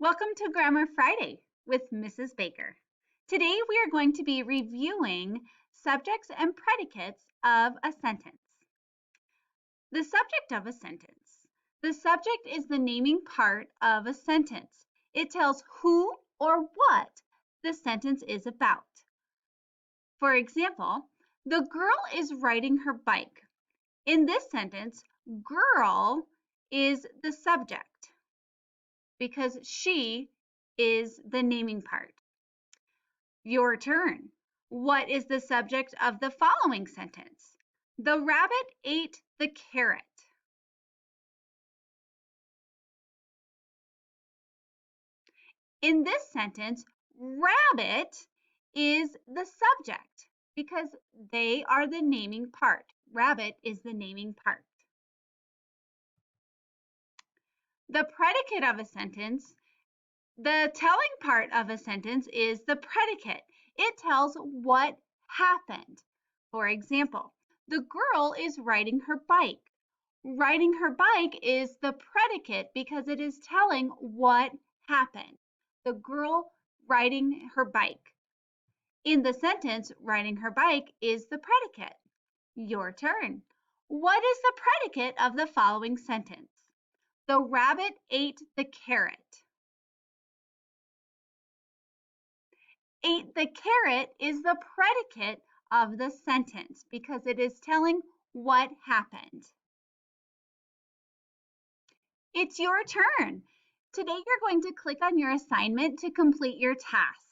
Welcome to Grammar Friday with Mrs. Baker. Today we are going to be reviewing subjects and predicates of a sentence. The subject of a sentence. The subject is the naming part of a sentence. It tells who or what the sentence is about. For example, the girl is riding her bike. In this sentence, girl is the subject because she is the naming part. Your turn. What is the subject of the following sentence? The rabbit ate the carrot. In this sentence, rabbit is the subject because they are the naming part. Rabbit is the naming part. The predicate of a sentence. The telling part of a sentence is the predicate. It tells what happened. For example, the girl is riding her bike. Riding her bike is the predicate because it is telling what happened. The girl riding her bike. In the sentence, riding her bike is the predicate. Your turn. What is the predicate of the following sentence? The rabbit ate the carrot. Ate the carrot is the predicate of the sentence because it is telling what happened. It's your turn. Today you're going to click on your assignment to complete your task.